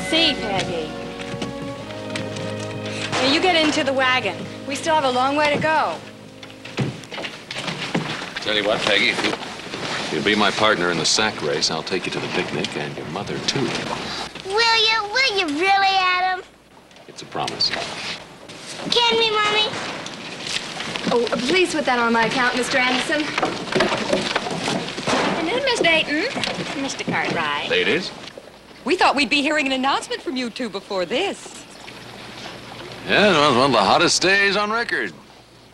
see, Peggy. Now, you get into the wagon. We still have a long way to go. Tell you what, Peggy, if you'll be my partner in the sack race, I'll take you to the picnic, and your mother, too. Will you? Will you really, Adam? It's a promise. Can we, Mommy? Oh, please put that on my account, Mr. Anderson. Afternoon, Miss Dayton. Mr. Cartwright. Ladies? We thought we'd be hearing an announcement from you two before this. Yeah, it was one of the hottest days on record.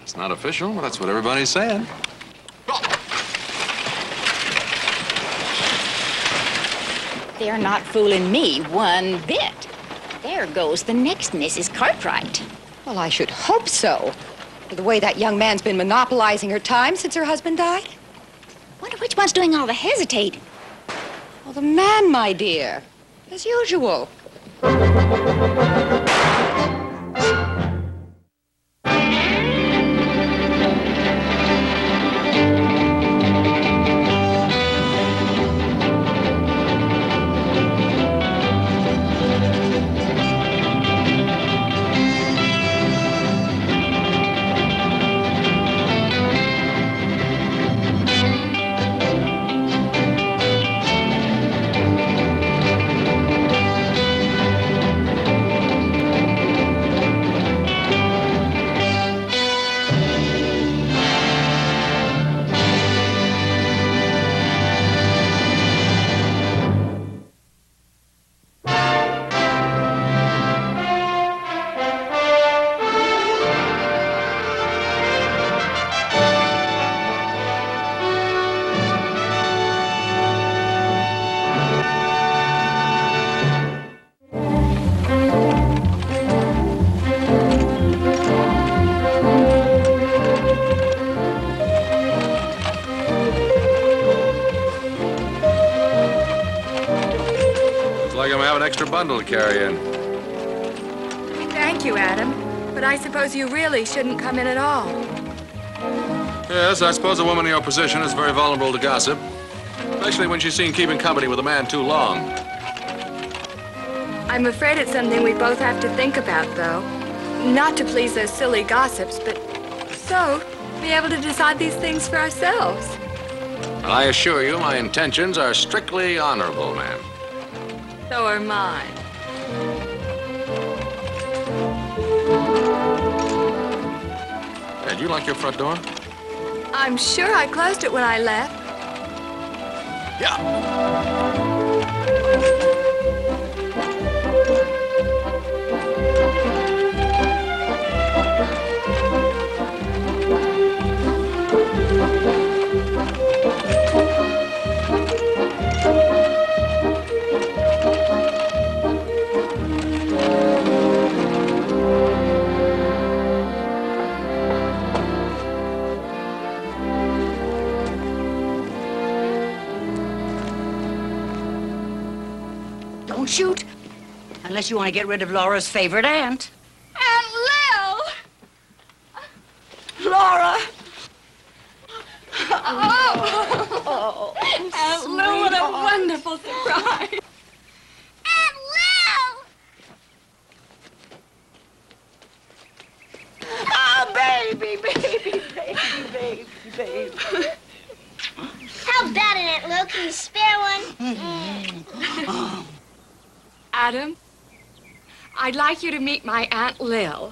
It's not official, but that's what everybody's saying. They're not fooling me one bit. There goes the next Mrs. Cartwright. Well, I should hope so. With the way that young man's been monopolizing her time since her husband died. Wonder which one's doing all the hesitating. Well, the man, my dear. As usual. Bundle to carry in. Thank you, Adam. But I suppose you really shouldn't come in at all. Yes, I suppose a woman in your position is very vulnerable to gossip, especially when she's seen keeping company with a man too long. I'm afraid it's something we both have to think about, though. Not to please those silly gossips, but so be able to decide these things for ourselves. I assure you, my intentions are strictly honorable, ma'am. So are mine. Hey, do you like your front door? I'm sure I closed it when I left. Yeah. Don't shoot, unless you want to get rid of Laura's favorite aunt. Aunt Lil! Laura! Oh! Aunt Lil, what a wonderful surprise! Aunt Lil! Oh, baby, baby, baby, baby, baby. How about it, Aunt Lil? Can you spare one? Adam, I'd like you to meet my Aunt Lil.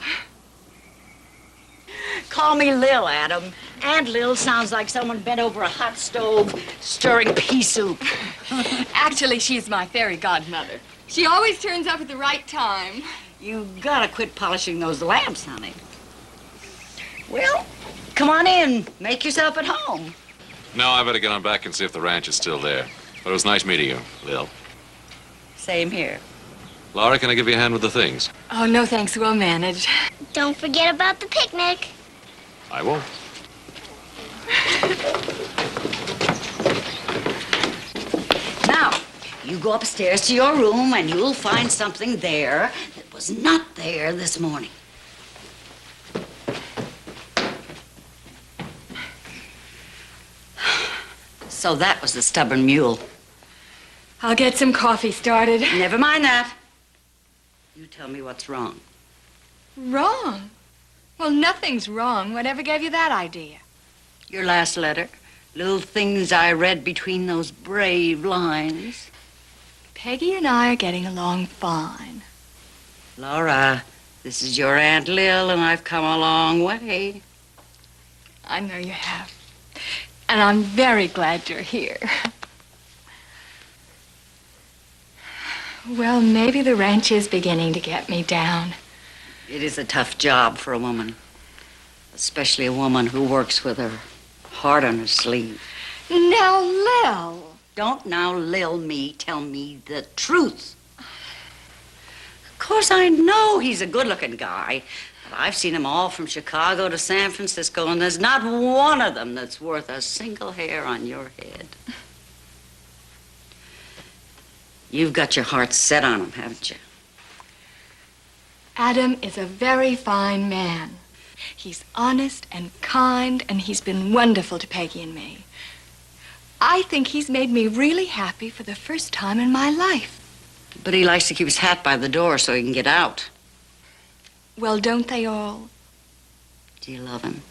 Call me Lil, Adam. Aunt Lil sounds like someone bent over a hot stove stirring pea soup. Actually, she's my fairy godmother. She always turns up at the right time. You gotta quit polishing those lamps, honey. Well, come on in. Make yourself at home. No, I better get on back and see if the ranch is still there. But it was nice meeting you, Lil. Same here. Laura, can I give you a hand with the things? Oh, no thanks, we'll manage. Don't forget about the picnic. I won't. Now, you go upstairs to your room and you'll find something there that was not there this morning. So that was the stubborn mule. I'll get some coffee started. Never mind that. You tell me what's wrong. Wrong? Well, nothing's wrong. Whatever gave you that idea? Your last letter. Little things I read between those brave lines. Peggy and I are getting along fine. Laura, this is your Aunt Lil, and I've come a long way. I know you have. And I'm very glad you're here. Well, maybe the ranch is beginning to get me down. It is a tough job for a woman, especially a woman who works with her heart on her sleeve. Now, Lil. Don't now Lil me, tell me the truth. Of course, I know he's a good-looking guy, but I've seen them all from Chicago to San Francisco, and there's not one of them that's worth a single hair on your head. You've got your heart set on him, haven't you? Adam is a very fine man. He's honest and kind, and he's been wonderful to Peggy and me. I think he's made me really happy for the first time in my life. But he likes to keep his hat by the door so he can get out. Well, don't they all? Do you love him?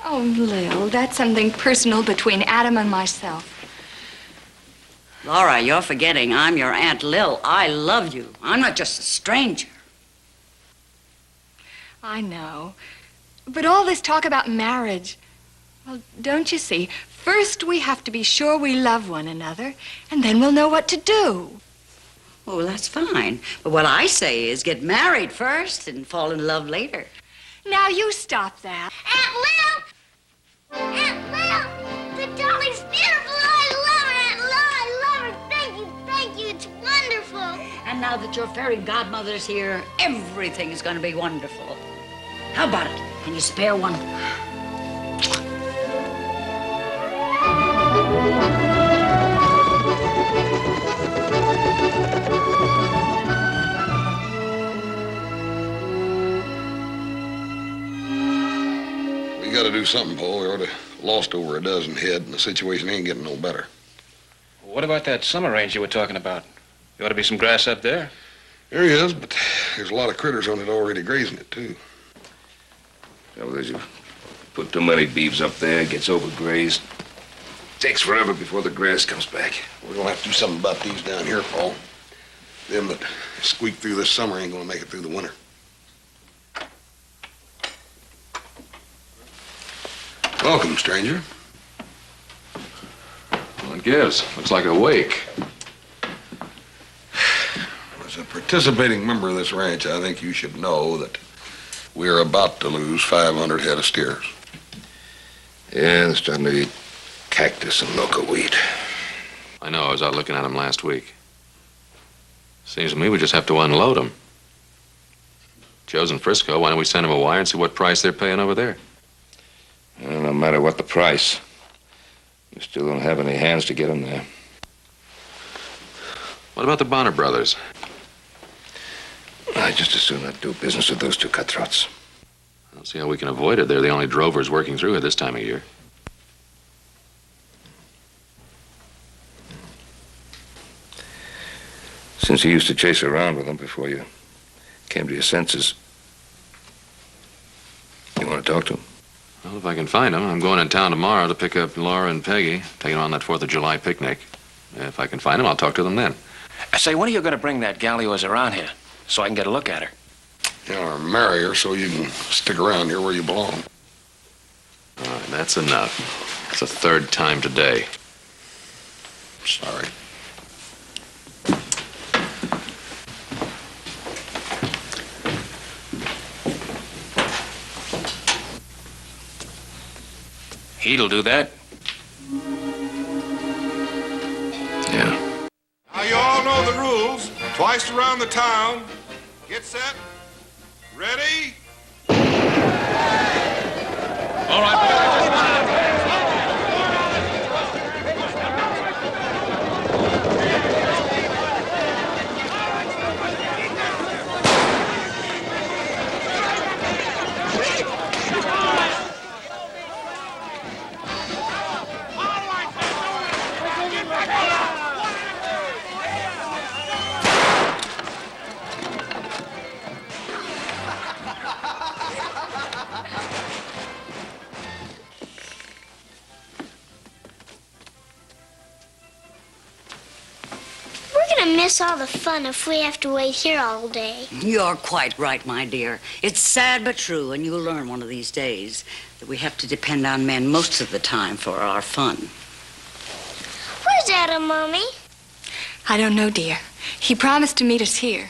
Oh, Lil, that's something personal between Adam and myself. Laura, you're forgetting I'm your Aunt Lil. I love you. I'm not just a stranger. I know. But all this talk about marriage, well, don't you see? First, we have to be sure we love one another, and then we'll know what to do. Oh, well, that's fine. But what I say is get married first and fall in love later. Now, you stop that. Aunt Lil! Aunt Lil! The dolly's beautiful. I love her, Aunt Lil. I love her. Thank you. It's wonderful. And now that your fairy godmother's here, everything's going to be wonderful. How about it? Can you spare one? We gotta do something, Paul. We already lost over a dozen head, and the situation ain't getting no better. What about that summer range you were talking about? There ought to be some grass up there. There he is, but there's a lot of critters on it already grazing it, too. Trouble is, you put too many beeves up there, it gets overgrazed. Takes forever before the grass comes back. We're gonna have to do something about these down here, Paul. Them that squeak through this summer ain't gonna make it through the winter. Welcome, stranger. Well, it gives. Looks like a wake. As a participating member of this ranch, I think you should know that we're about to lose 500 head of steers. Yeah, it's starting to eat cactus and local wheat. I know. I was out looking at them last week. Seems to me we just have to unload them. Joe's in Frisco. Why don't we send him a wire and see what price they're paying over there? Well, no matter what the price, we still don't have any hands to get them there. What about the Bonner brothers? I just as soon not do business with those two cutthroats. I don't see how we can avoid it. They're the only drovers working through it this time of year. Since you used to chase around with them before you came to your senses, you want to talk to them? Well, if I can find them, I'm going in town tomorrow to pick up Laura and Peggy, take them on that 4th of July picnic. If I can find them, I'll talk to them then. I say, when are you going to bring that gal of yours around here so I can get a look at her? Or marry her so you can stick around here where you belong. All right, that's enough. It's the 3rd time today. Sorry. He'll do that. Yeah. Now, you all know the rules. Twice around the town. Get set. Ready? All right. miss all the fun if we have to wait here all day. You're quite right, my dear. It's sad but true, and you'll learn one of these days that we have to depend on men most of the time for our fun. Where's Adam, Mommy? I don't know, dear. He promised to meet us here.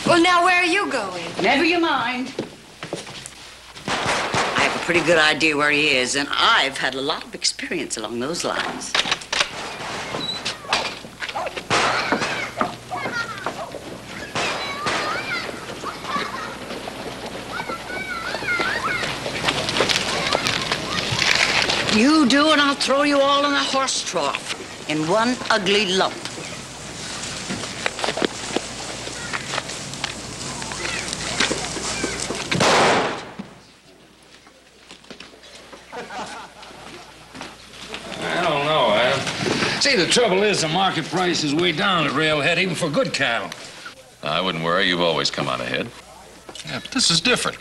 Well, now, where are you going? Never you mind. I have a pretty good idea where he is, and I've had a lot of experience along those lines. You do, and I'll throw you all in a horse trough in one ugly lump. I don't know, Adam. See, the trouble is the market price is way down at Railhead, even for good cattle. I wouldn't worry. You've always come out ahead. Yeah, but this is different.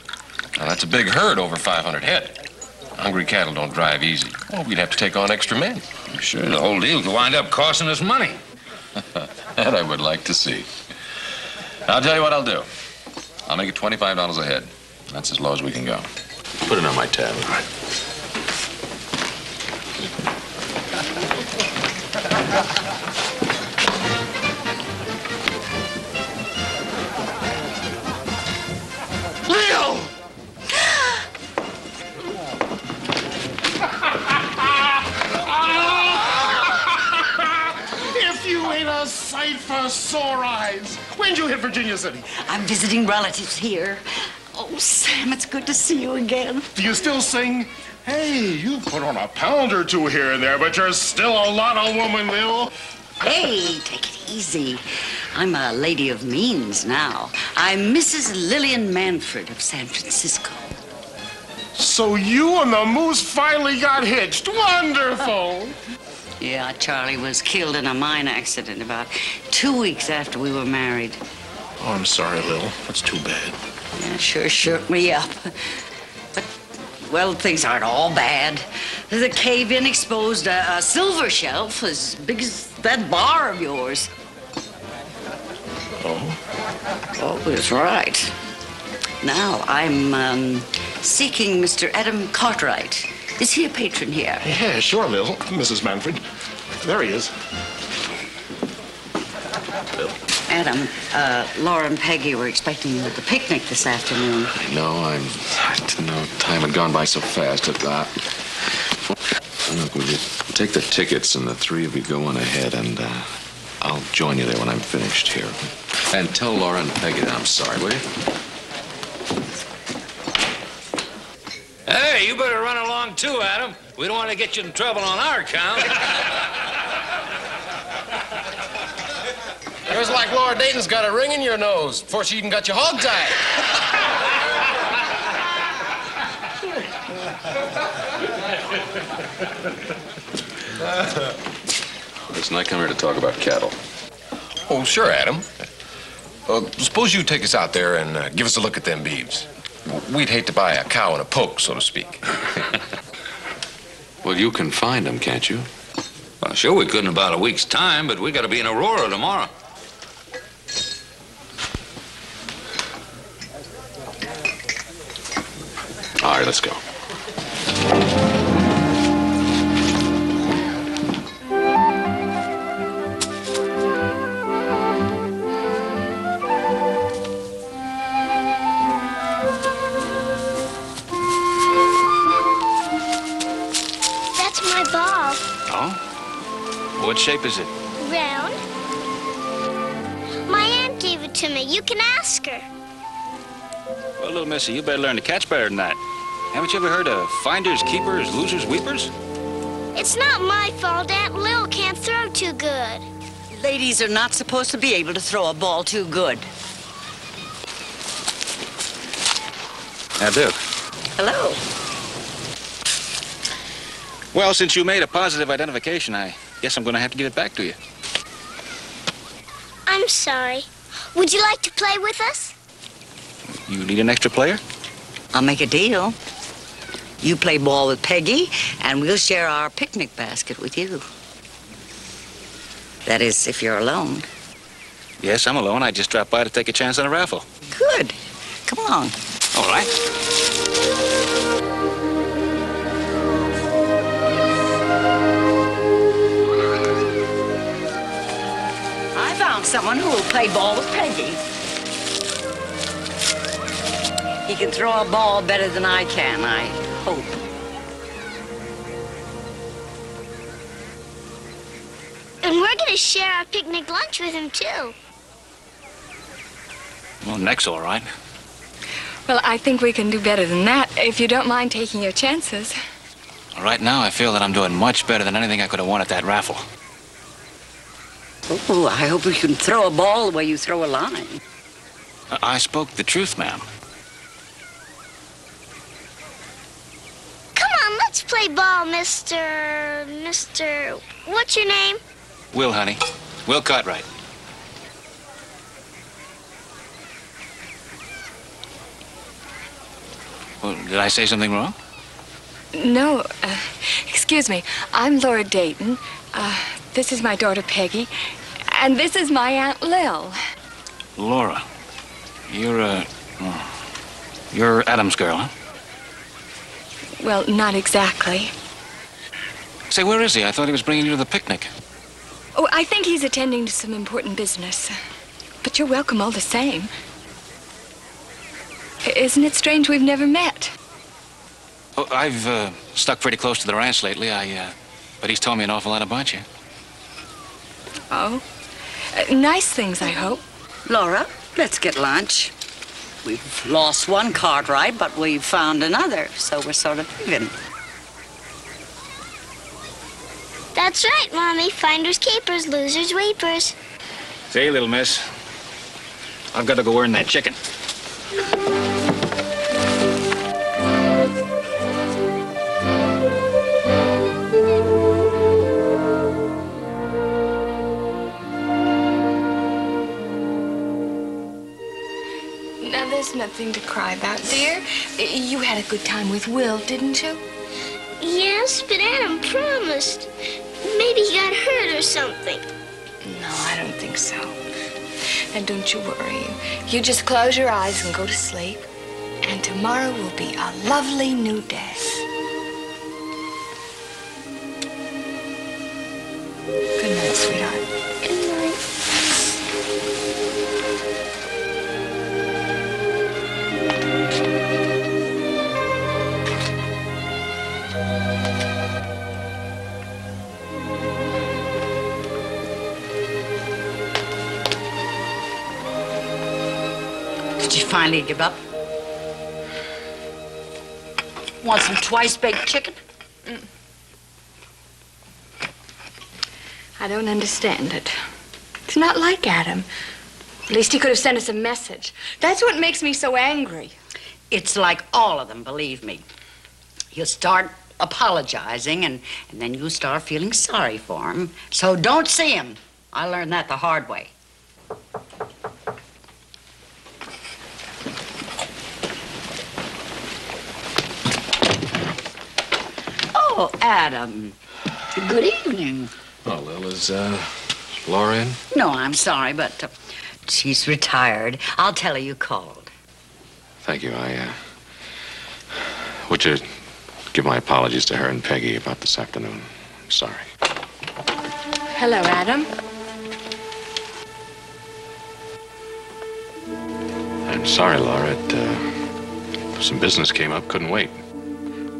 Now, that's a big herd, over 500 head. Hungry cattle don't drive easy. Well, we'd have to take on extra men. Sure, the whole deal could wind up costing us money. That I would like to see. I'll tell you what I'll do. I'll make it $25 a head. That's as low as we can go. Put it on my tab. All right. Leo! If you ain't a sight for sore eyes. When'd you hit Virginia City? I'm visiting relatives here. Oh, Sam, it's good to see you again. Do you still sing? Hey, you put on a pound or two here and there, but you're still a lot of woman, Lil. Hey, take it easy. I'm a lady of means now. I'm Mrs. Lillian Manfred of San Francisco. So you and the moose finally got hitched. Wonderful. Yeah, Charlie was killed in a mine accident about 2 weeks after we were married. Oh, I'm sorry, Lil. That's too bad. Yeah, sure shook me up. But, well, things aren't all bad. The cave-in exposed a silver shelf as big as that bar of yours. Oh? Oh, that's right. Now, I'm seeking Mr. Adam Cartwright. Is he a patron here? Yeah, sure, Lil. Mrs. Manfred. There he is. Lil. Adam, Laura and Peggy were expecting you at the picnic this afternoon. I know. I didn't know time had gone by so fast. Look, will you take the tickets and the three of you go on ahead, and I'll join you there when I'm finished here. And tell Laura and Peggy that I'm sorry, will you? Hey, you better run along too, Adam. We don't want to get you in trouble on our account. It was like Laura Dayton's got a ring in your nose before she even got you hog-tied. Listen, I come here to talk about cattle. Oh, sure, Adam. Suppose you take us out there and give us a look at them beeves. We'd hate to buy a cow and a poke, so to speak. Well, you can find them, can't you? Well, sure, we could in about a week's time, but we got to be in Aurora tomorrow. All right, let's go. That's my ball. Oh? What shape is it? Round. My aunt gave it to me. You can ask her. Well, little missy, you better learn to catch better than that. Haven't you ever heard of finders, keepers, losers, weepers? It's not my fault Aunt Lil can't throw too good. Ladies are not supposed to be able to throw a ball too good. Now, Duke. Hello. Well, since you made a positive identification, I guess I'm going to have to give it back to you. I'm sorry. Would you like to play with us? You need an extra player? I'll make a deal. You play ball with Peggy, and we'll share our picnic basket with you. That is, if you're alone. Yes, I'm alone. I just dropped by to take a chance on a raffle. Good. Come along. All right. I found someone who will play ball with Peggy. He can throw a ball better than I can, I hope. And we're going to share our picnic lunch with him, too. Well, Nick's all right. Well, I think we can do better than that, if you don't mind taking your chances. Right now, I feel that I'm doing much better than anything I could have won at that raffle. Oh, I hope you can throw a ball the way you throw a line. I spoke the truth, ma'am. Come on, let's play ball, Mr. What's your name? Will, honey. Will Cartwright. Well, did I say something wrong? No, excuse me. I'm Laura Dayton. This is my daughter, Peggy. And this is my Aunt Lil. Laura, you're Adam's girl, huh? Well, not exactly. Say, where is he? I thought he was bringing you to the picnic. Oh, I think he's attending to some important business. But you're welcome all the same. Isn't it strange we've never met? Oh, I've stuck pretty close to the ranch lately. But he's told me an awful lot about you. Oh? Nice things, I hope. Laura, let's get lunch. We've lost one Cartwright, but we've found another, so we're sort of even. That's right, Mommy. Finders keepers, losers weepers. See, little miss. I've got to go earn that chicken. Now, there's nothing to cry about, dear. You had a good time with Will, didn't you? Yes, but Adam promised. Maybe he got hurt or something. No, I don't think so. And don't you worry. You just close your eyes and go to sleep. And tomorrow will be a lovely new day. Good night, sweetheart. Good night. Did you finally give up? Want some twice-baked chicken? I don't understand it. It's not like Adam. At least he could have sent us a message. That's what makes me so angry. It's like all of them, believe me. You start apologizing, and then you start feeling sorry for him. So don't see him. I learned that the hard way. Oh, Adam. Good evening. Oh, Lil, is Laura in? No, I'm sorry, but she's retired. I'll tell her you called. Thank you. Would you give my apologies to her and Peggy about this afternoon? I'm sorry. Hello, Adam. I'm sorry, Laura. Some business came up. Couldn't wait.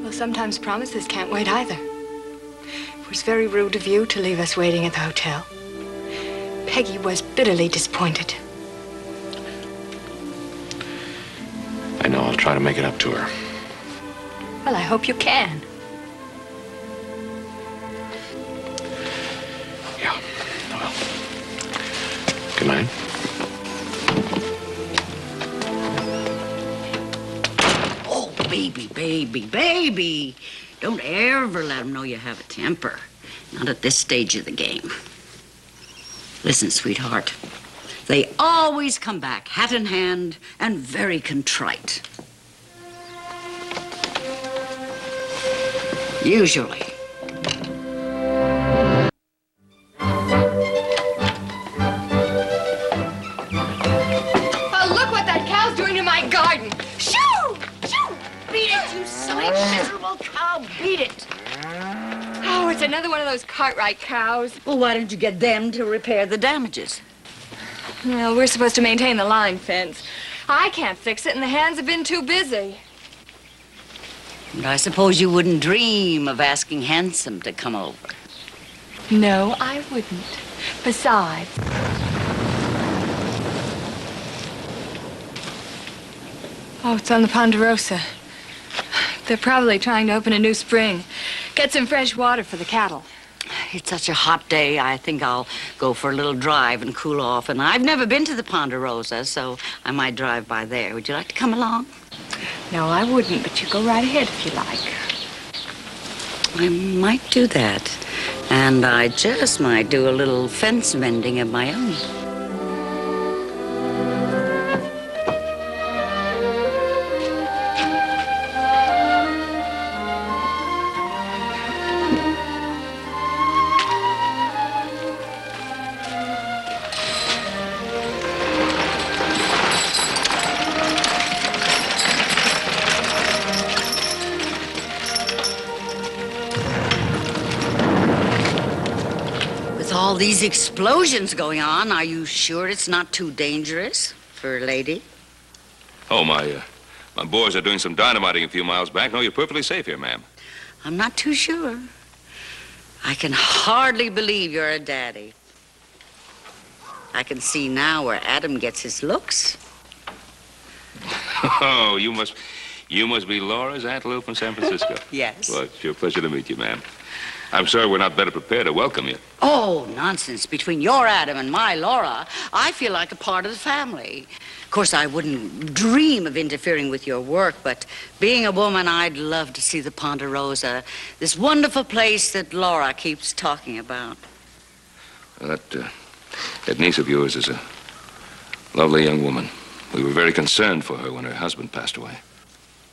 Well, sometimes promises can't wait either. It was very rude of you to leave us waiting at the hotel. Peggy was bitterly disappointed. I know. I'll try to make it up to her. Well, I hope you can. Yeah. Well. Good night. Oh, baby. Don't ever let them know you have a temper. Not at this stage of the game. Listen, sweetheart. They always come back, hat in hand, and very contrite. Usually. miserable cow. Beat it. Oh, it's another one of those Cartwright cows. Well, why don't you get them to repair the damages? Well, we're supposed to maintain the line fence. I can't fix it, and the hands have been too busy. And I suppose you wouldn't dream of asking Handsome to come over. No, I wouldn't. Besides... Oh, it's on the Ponderosa. They're probably trying to open a new spring. Get some fresh water for the cattle. It's such a hot day, I think I'll go for a little drive and cool off. And I've never been to the Ponderosa, so I might drive by there. Would you like to come along? No, I wouldn't, but you go right ahead if you like. I might do that. And I just might do a little fence mending of my own. All these explosions going on, are you sure it's not too dangerous for a lady? Oh, my boys are doing some dynamiting a few miles back. No, you're perfectly safe here, ma'am. I'm not too sure. I can hardly believe you're a daddy. I can see now where Adam gets his looks. Oh, you must be Laura's Aunt Lou from San Francisco. Yes. Well, it's your pleasure to meet you, ma'am. I'm sorry we're not better prepared to welcome you. Oh, nonsense. Between your Adam and my Laura, I feel like a part of the family. Of course, I wouldn't dream of interfering with your work, but being a woman, I'd love to see the Ponderosa, this wonderful place that Laura keeps talking about. Well, that niece of yours is a lovely young woman. We were very concerned for her when her husband passed away.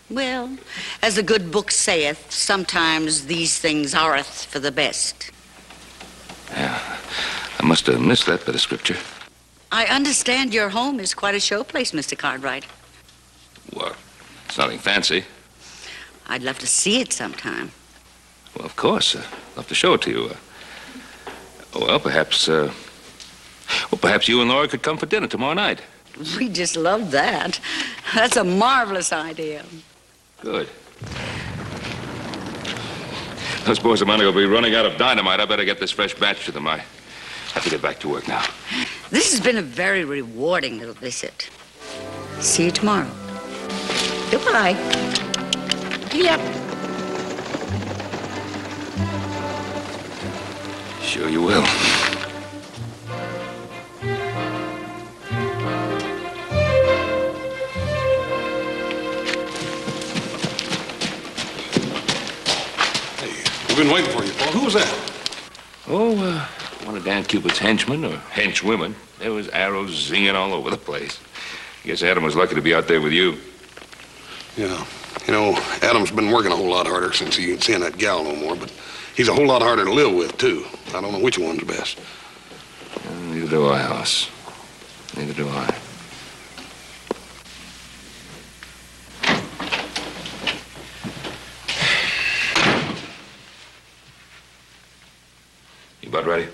Well, as the good book saith, sometimes these things areth for the best. Yeah, I must have missed that bit of scripture. I understand your home is quite a showplace, Mr. Cartwright. Well, it's nothing fancy. I'd love to see it sometime. Well, of course. Love to show it to you. Perhaps you and Laura could come for dinner tomorrow night. We just love that. That's a marvelous idea. Good. Those boys of mine will be running out of dynamite. I better get this fresh batch to them. I have to get back to work now. This has been a very rewarding little visit. See you tomorrow. Goodbye. Yep. Sure you will. We've been waiting for you, Paul. Who was that? Oh, one of Dan Cupid's henchmen or henchwomen. There was arrows zinging all over the place. I guess Adam was lucky to be out there with you. Yeah. You know, Adam's been working a whole lot harder since he ain't seeing that gal no more, but he's a whole lot harder to live with, too. I don't know which one's best. Neither do I, Hoss. Neither do I. You about ready?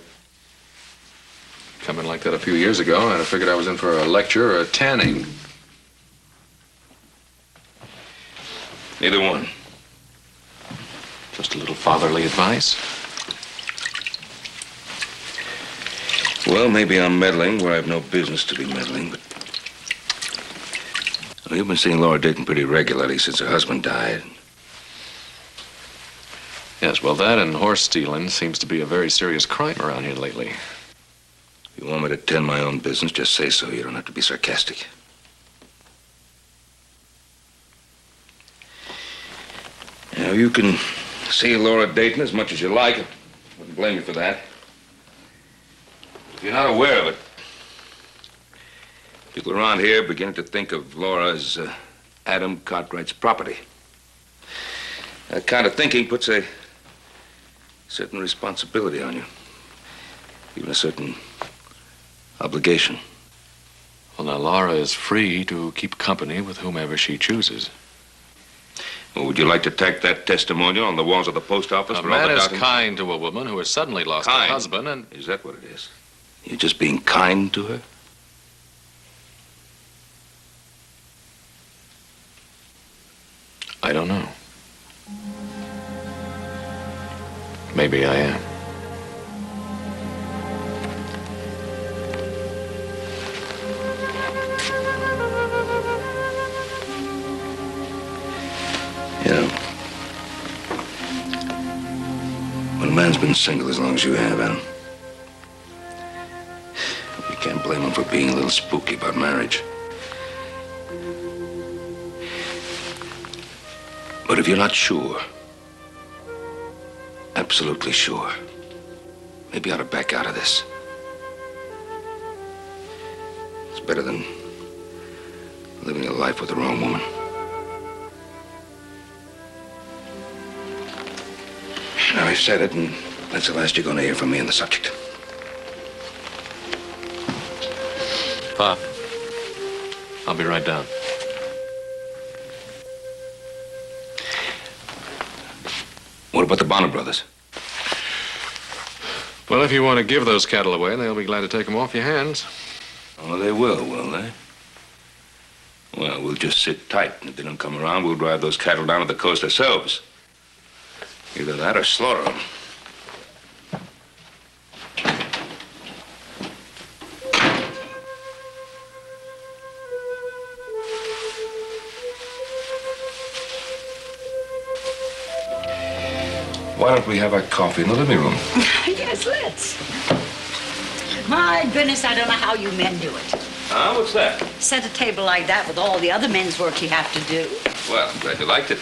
Coming like that a few years ago, I'd have figured I was in for a lecture or a tanning. Neither one. Just a little fatherly advice. Well, maybe I'm meddling where I have no business to be meddling, but... Well, you've been seeing Laura dating pretty regularly since her husband died. Yes, well, that and horse stealing seems to be a very serious crime around here lately. If you want me to tend my own business, just say so. You don't have to be sarcastic. Now, you can see Laura dating as much as you like. I wouldn't blame you for that. If you're not aware of it, people around here are beginning to think of Laura as Adam Cartwright's property. That kind of thinking puts a certain responsibility on you. Even a certain obligation. Well, now, Laura is free to keep company with whomever she chooses. Well, would you like to tack that testimonial on the walls of the post office? A for all man the is doubting- kind to a woman who has suddenly lost her Kind? husband and... Is that what it is? You're just being kind to her? I don't know. Maybe I am. You know, when a man's been single as long as you have, Adam, you can't blame him for being a little spooky about marriage. But if you're not sure, absolutely sure, maybe you ought to back out of this. It's better than living a life with the wrong woman. Now, I've said it, and that's the last you're going to hear from me on the subject. Pop, I'll be right down. What about the Bonner brothers? Well, if you want to give those cattle away, they'll be glad to take them off your hands. Oh, they will they? Well, we'll just sit tight, and if they don't come around, we'll drive those cattle down to the coast ourselves. Either that or slaughter them. Why don't we have our coffee in the living room? Yes, let's. My goodness, I don't know how you men do it. Huh? What's that? Set a table like that with all the other men's work you have to do. Well, I'm glad you liked it.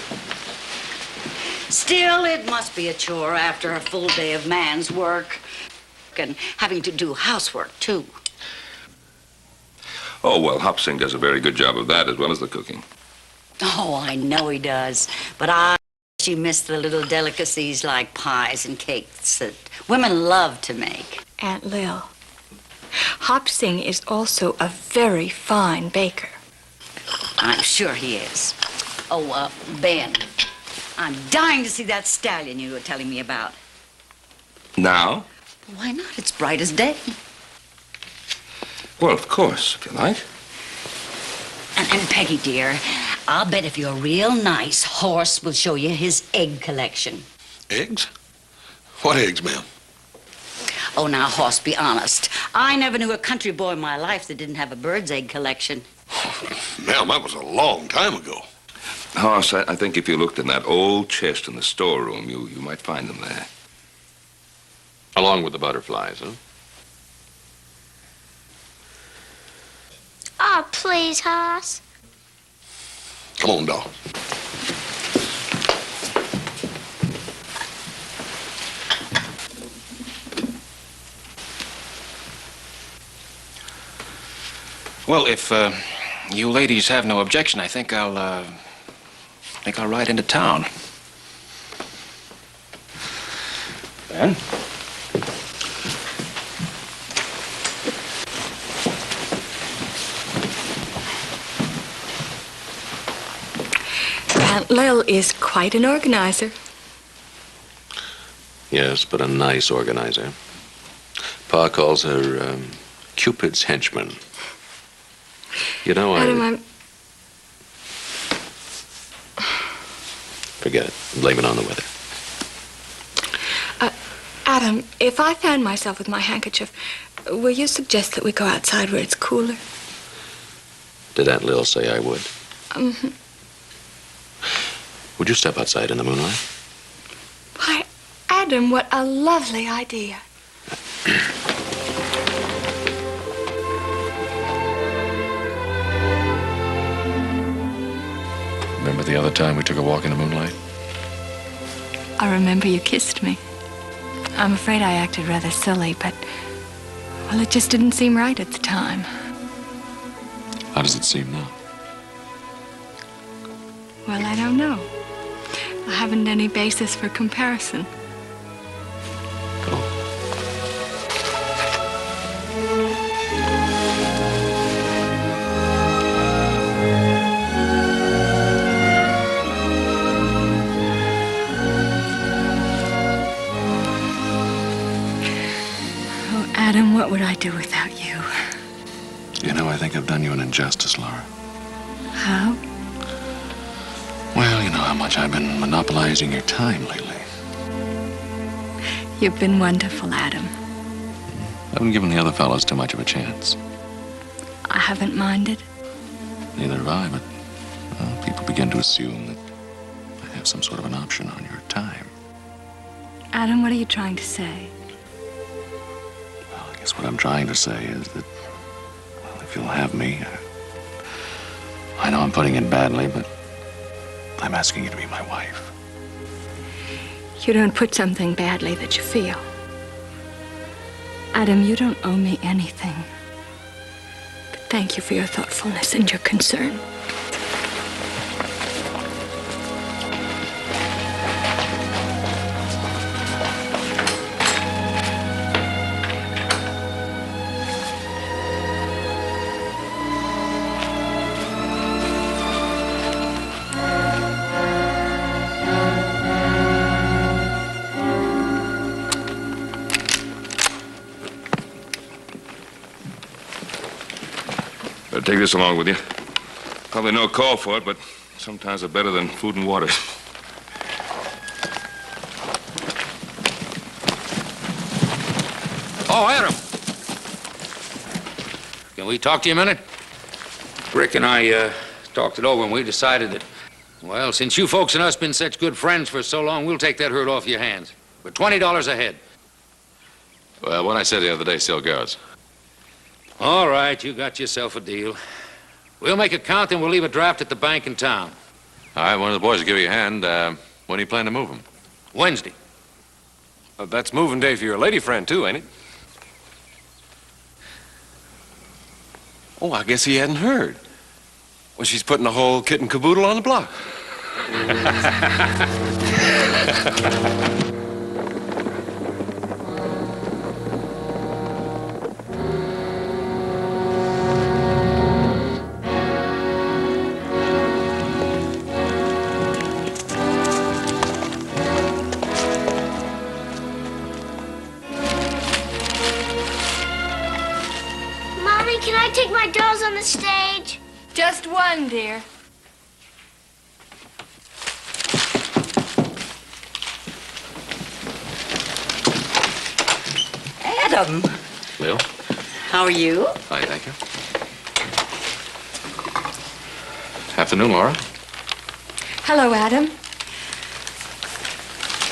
Still, it must be a chore after a full day of man's work. And having to do housework, too. Oh, well, Hopsing does a very good job of that as well as the cooking. Oh, I know he does. But she missed the little delicacies like pies and cakes that women love to make. Aunt Lil, Hop Sing is also a very fine baker. I'm sure he is. Oh, Ben, I'm dying to see that stallion you were telling me about. Now? Why not? It's bright as day. Well, of course, if you like. And Peggy, dear, I'll bet if you're real nice, Horse will show you his egg collection. Eggs? What eggs, ma'am? Oh, now, Horse, be honest. I never knew a country boy in my life that didn't have a bird's egg collection. Ma'am, that was a long time ago. Hoss, I think if you looked in that old chest in the storeroom, you might find them there. Along with the butterflies, huh? Oh, please, Hoss. Come on, doll. Well, if you ladies have no objection, I think I'll ride into town. Ben? Aunt Lil is quite an organizer. Yes, but a nice organizer. Pa calls her Cupid's henchman. You know, Adam, I'm... Forget it. Blame it on the weather. Adam, if I fan myself with my handkerchief, will you suggest that we go outside where it's cooler? Did Aunt Lil say I would? Mm-hmm. Would you step outside in the moonlight? Why, Adam, what a lovely idea. Remember the other time we took a walk in the moonlight? I remember you kissed me. I'm afraid I acted rather silly, but, well, it just didn't seem right at the time. How does it seem now? Well, I don't know. I haven't any basis for comparison. Go. do without you? You know, I think I've done you an injustice, Laura. How? Well, you know how much I've been monopolizing your time lately. You've been wonderful, Adam. I haven't given the other fellows too much of a chance. I haven't minded. Neither have I, but well, people begin to assume that I have some sort of an option on your time. Adam, what are you trying to say? Well, I guess what I'm trying to say is that, well, if you'll have me, I know I'm putting it badly, but I'm asking you to be my wife. You don't put something badly that you feel. Adam, you don't owe me anything. But thank you for your thoughtfulness and your concern. Take this along with you. Probably no call for it, but sometimes they're better than food and water. Oh, Adam. Can we talk to you a minute? Rick and I talked it over, and we decided that, well, since you folks and us been such good friends for so long, we'll take that hurt off your hands. For $20 a head. Well, what I said the other day still goes. All right, you got yourself a deal. We'll make it count, and we'll leave a draft at the bank in town. All right, one of the boys will give you a hand. When do you plan to move him? Wednesday. That's moving day for your lady friend, too, ain't it? Oh, I guess he hadn't heard. Well, she's putting the whole kit and caboodle on the block. Mommy, can I take my dolls on the stage? Just one, dear. Adam, Lil? how are you? Fine, thank you. Afternoon, Laura. Hello, Adam.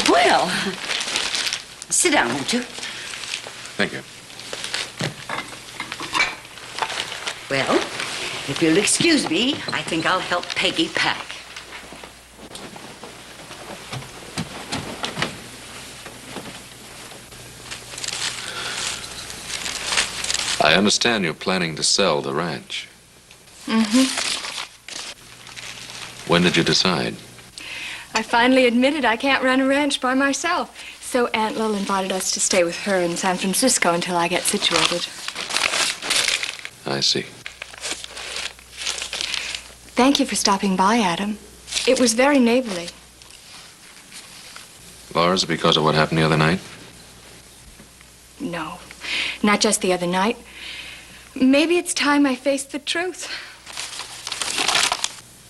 Well, sit down, won't you? Thank you. Well, if you'll excuse me, I think I'll help Peggy pack. I understand you're planning to sell the ranch. Mm-hmm. When did you decide? I finally admitted I can't run a ranch by myself. So Aunt Lil invited us to stay with her in San Francisco until I get situated. I see. Thank you for stopping by, Adam. It was very neighborly. Laura, is it because of what happened the other night? No, not just the other night. Maybe it's time I faced the truth.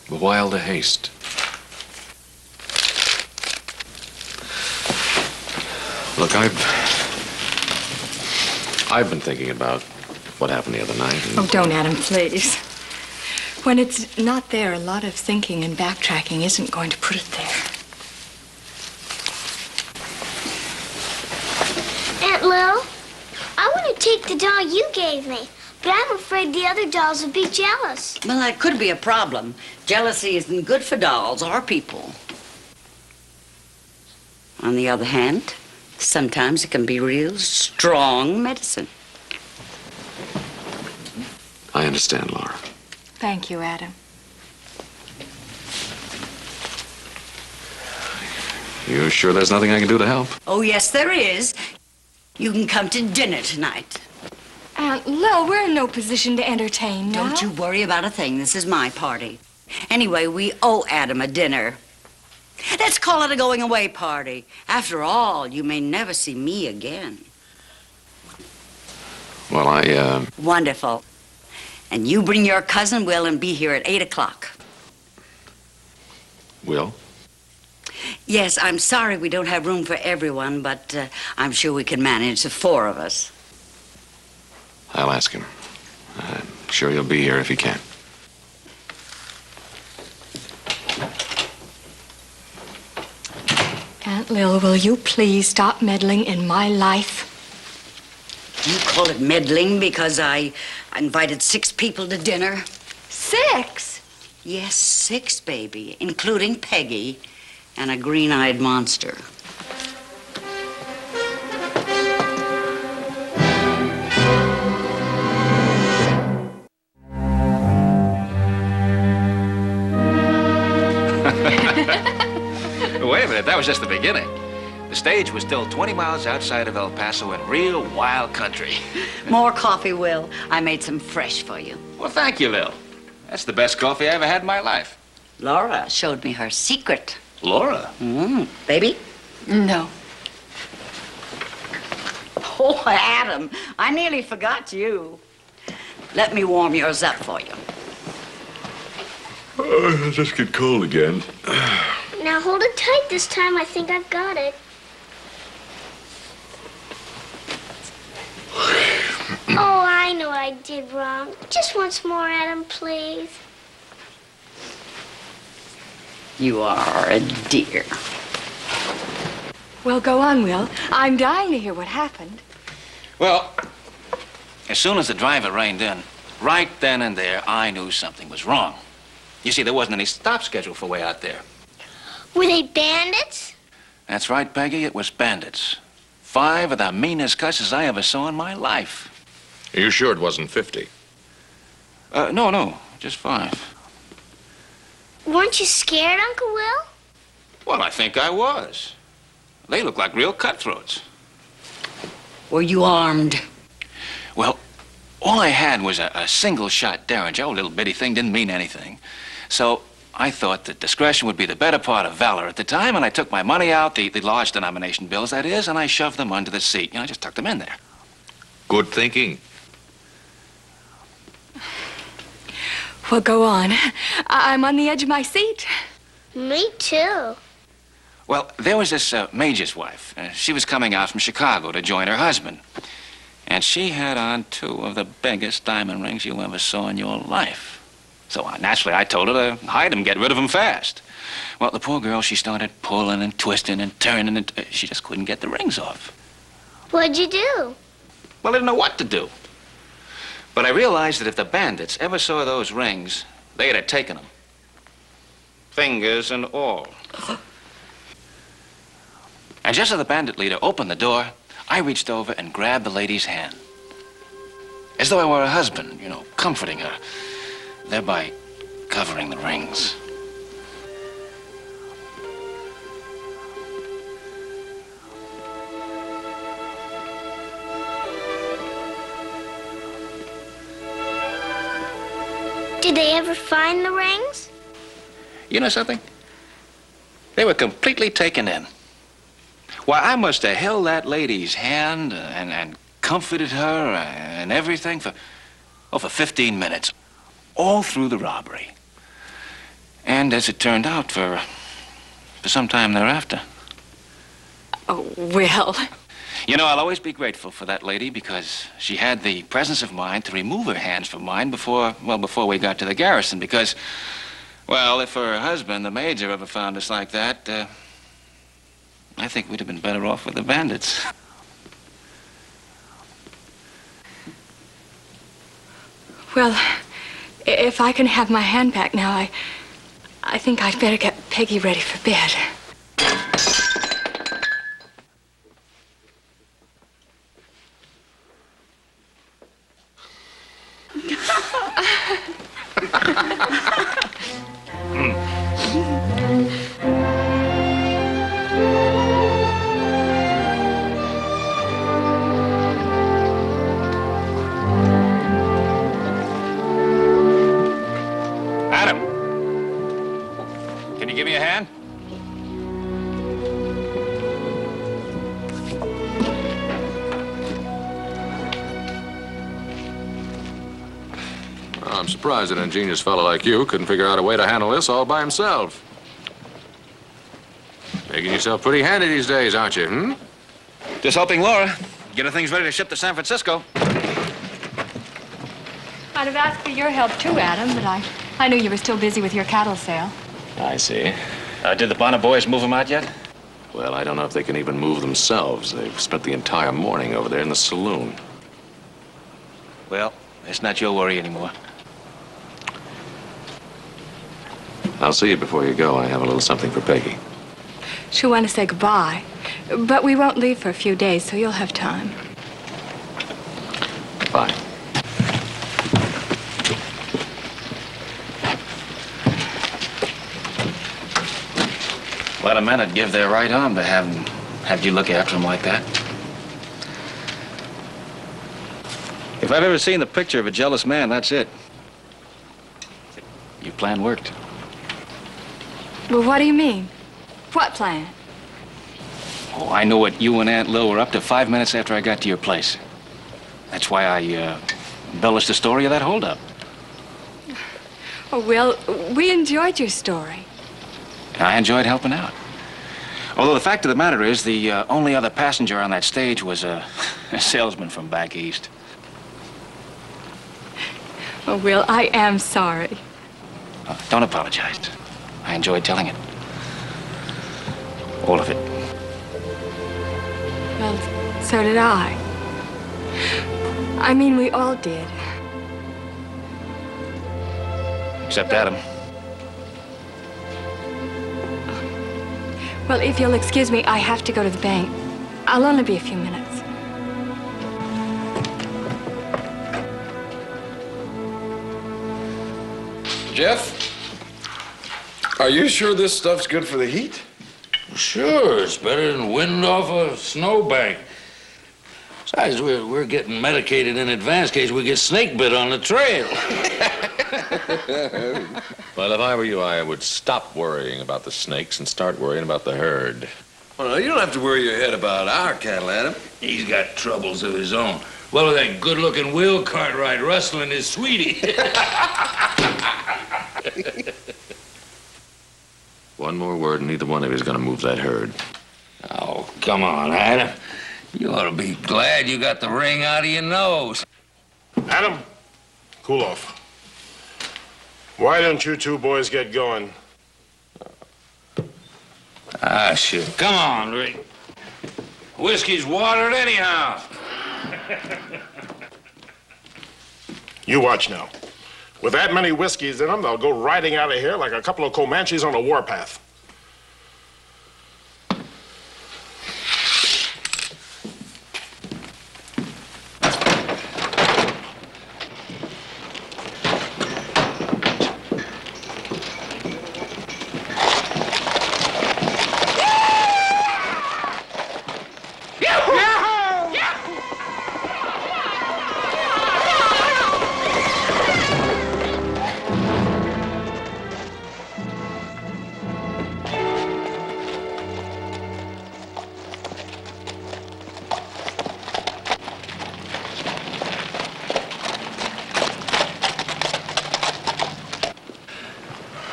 But why all the haste? Look, I've been thinking about what happened the other night. Oh, don't, Adam, please. When it's not there, a lot of thinking and backtracking isn't going to put it there. Aunt Lil, I want to take the doll you gave me, but I'm afraid the other dolls will be jealous. Well, that could be a problem. Jealousy isn't good for dolls or people. On the other hand, sometimes it can be real strong medicine. I understand, Laura. Thank you, Adam. You sure there's nothing I can do to help? Oh, yes, there is. You can come to dinner tonight. Aunt Lil, we're in no position to entertain now. Don't you worry about a thing. This is my party. Anyway, we owe Adam a dinner. Let's call it a going-away party. After all, you may never see me again. Well, Wonderful. And you bring your cousin Will and be here at 8 o'clock. Will? Yes, I'm sorry we don't have room for everyone, but I'm sure we can manage the 4 of us. I'll ask him. I'm sure he'll be here if he can. Aunt Lil, will you please stop meddling in my life? You call it meddling because I invited 6 people to dinner? 6? Yes, 6, baby, including Peggy and a green-eyed monster. Wait a minute, that was just the beginning. The stage was still 20 miles outside of El Paso in real wild country. More coffee, Will. I made some fresh for you. Well, thank you, Lil. That's the best coffee I ever had in my life. Laura showed me her secret. Laura? Baby? No. Oh, Adam, I nearly forgot you. Let me warm yours up for you. Oh, it just get cold again. Now hold it tight this time. I think I've got it. Oh, I know I did wrong. Just once more, Adam, please. You are a dear. Well, go on, Will. I'm dying to hear what happened. Well, as soon as the driver reined in, right then and there, I knew something was wrong. You see, there wasn't any stop schedule for way out there. Were they bandits? That's right, Peggy. It was bandits. 5 of the meanest cusses I ever saw in my life. Are you sure it wasn't 50? No, just 5. Weren't you scared, Uncle Will? Well, I think I was. They look like real cutthroats. Were you armed? Well, all I had was a single-shot Derringer. Oh, little bitty thing, didn't mean anything. So I thought that discretion would be the better part of valor at the time, and I took my money out, the large denomination bills, that is, and I shoved them under the seat. I just tucked them in there. Good thinking. Well, go on. I'm on the edge of my seat. Me too. Well, there was this major's wife. She was coming out from Chicago to join her husband. And she had on 2 of the biggest diamond rings you ever saw in your life. So naturally, I told her to hide them, get rid of them fast. Well, the poor girl, she started pulling and twisting and turning, and she just couldn't get the rings off. What'd you do? Well, I didn't know what to do. But I realized that if the bandits ever saw those rings, they'd have taken them. Fingers and all. And just as the bandit leader opened the door, I reached over and grabbed the lady's hand. As though I were her husband, comforting her, thereby covering the rings. Did they ever find the rings? You know something? They were completely taken in. Why, I must have held that lady's hand and comforted her and everything for 15 minutes. All through the robbery. And as it turned out, for some time thereafter. Oh, Will. I'll always be grateful for that lady because she had the presence of mind to remove her hands from mine before we got to the garrison. Because, well, if her husband, the major, ever found us like that, I think we'd have been better off with the bandits. Well, if I can have my hand back now, I think I'd better get Peggy ready for bed. Adam, can you give me a hand? I'm surprised an ingenious fellow like you couldn't figure out a way to handle this all by himself. Making yourself pretty handy these days, aren't you, hmm? Just helping Laura get her things ready to ship to San Francisco. I'd have asked for your help too, Adam, but I knew you were still busy with your cattle sale. I see. Did the Bonner boys move them out yet? Well, I don't know if they can even move themselves. They've spent the entire morning over there in the saloon. Well, it's not your worry anymore. I'll see you before you go. I have a little something for Peggy. She'll want to say goodbye, but we won't leave for a few days, so you'll have time. Bye. A lot of men would give their right arm to have you look after them like that. If I've ever seen the picture of a jealous man, that's it. Your plan worked. Well, what do you mean? What plan? Oh, I know what you and Aunt Lil were up to 5 minutes after I got to your place. That's why I embellished the story of that holdup. Oh, well, we enjoyed your story. I enjoyed helping out. Although the fact of the matter is, the only other passenger on that stage was a salesman from back east. Oh, Will, I am sorry. Don't apologize. I enjoyed telling it. All of it. Well, so did I. I mean, we all did. Except Adam. Well, if you'll excuse me, I have to go to the bank. I'll only be a few minutes. Jeff, are you sure this stuff's good for the heat? Sure, it's better than wind off a snowbank. Besides, we're getting medicated in advance in case we get snake bit on the trail. Well, if I were you, I would stop worrying about the snakes and start worrying about the herd. Well, no, you don't have to worry your head about our cattle, Adam. He's got troubles of his own. Well, with that good-looking Will Cartwright rustling his sweetie. One more word, and neither one of you is going to move that herd. Oh, come on, Adam. You ought to be glad you got the ring out of your nose. Adam, cool off. Why don't you two boys get going? Ah, shit. Come on, Rick. Whiskey's watered anyhow. You watch now. With that many whiskeys in them, they'll go riding out of here like a couple of Comanches on a warpath.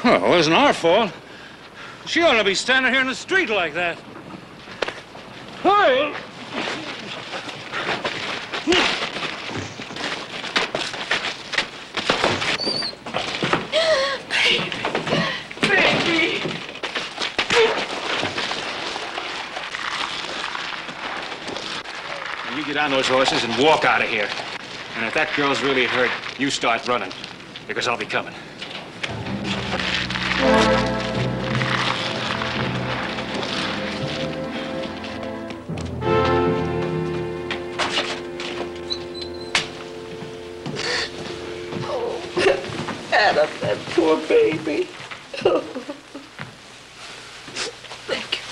Well, it wasn't our fault. She ought to be standing here in the street like that. Hey! Baby! You get on those horses and walk out of here. And if that girl's really hurt, you start running, because I'll be coming. Adam, that poor baby. Thank you.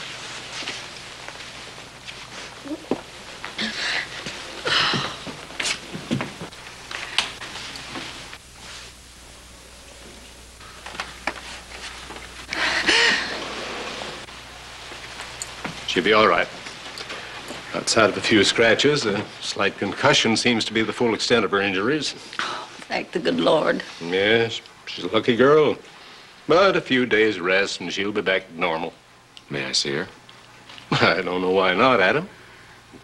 She'll be all right. Outside of a few scratches, a slight concussion seems to be the full extent of her injuries. Thank the good Lord. Yes, she's a lucky girl. But a few days rest and she'll be back to normal. May I see her? I don't know why not, Adam.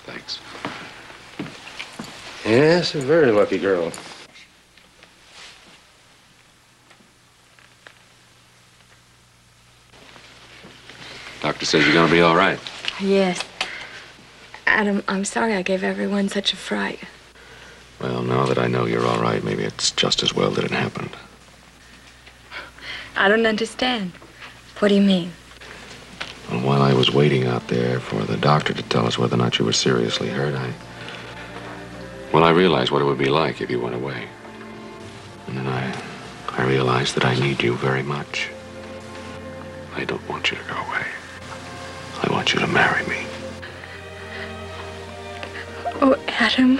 Thanks. Yes, a very lucky girl. Doctor says you're gonna be all right. Yes. Adam, I'm sorry I gave everyone such a fright. Well, now that I know you're all right, maybe it's just as well that it happened. I don't understand. What do you mean? Well, while I was waiting out there for the doctor to tell us whether or not you were seriously hurt, I realized what it would be like if you went away. And then I realized that I need you very much. I don't want you to go away. I want you to marry me. Oh, Adam.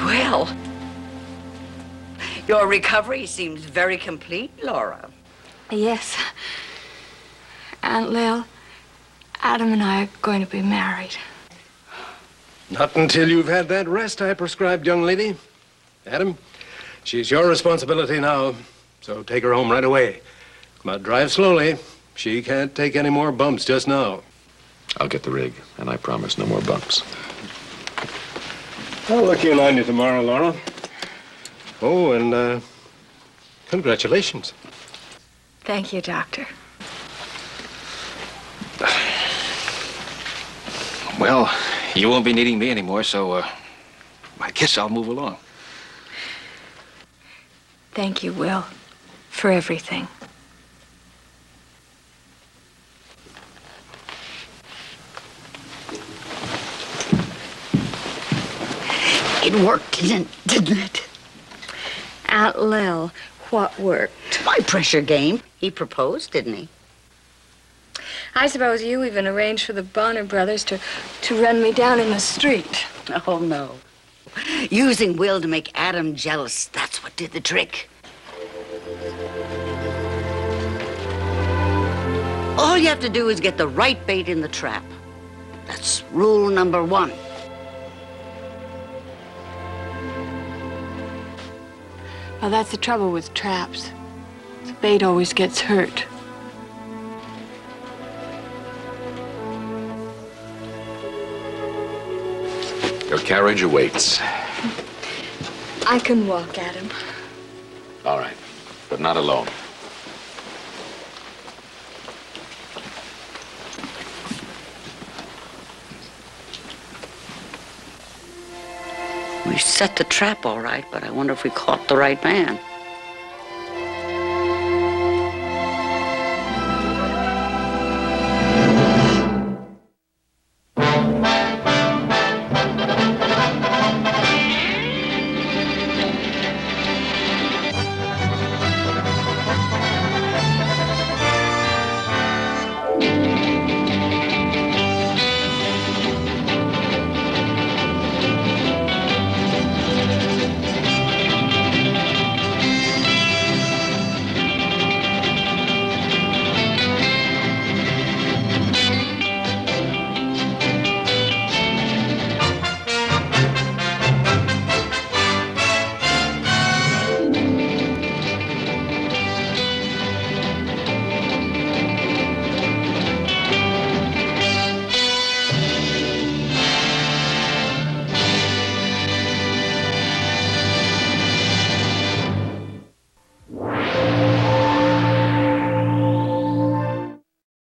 Well, your recovery seems very complete, Laura. Yes. Aunt Lil, Adam and I are going to be married. Not until you've had that rest I prescribed, young lady. Adam, she's your responsibility now, so take her home right away. But drive slowly. She can't take any more bumps just now. I'll get the rig, and I promise no more bumps. I'll look in on you tomorrow, Laura. Oh, and congratulations. Thank you, Doctor. Well, you won't be needing me anymore, so I guess I'll move along. Thank you, Will, for everything. It worked, didn't it? Aunt Lil, what worked? My pressure game. He proposed, didn't he? I suppose you even arranged for the Bonner brothers to run me down in the street. Oh, no. Using Will to make Adam jealous, that's what did the trick. All you have to do is get the right bait in the trap. That's rule number 1. Well, that's the trouble with traps. The bait always gets hurt. Your carriage awaits. I can walk, Adam. All right, but not alone. We set the trap all right, but I wonder if we caught the right man.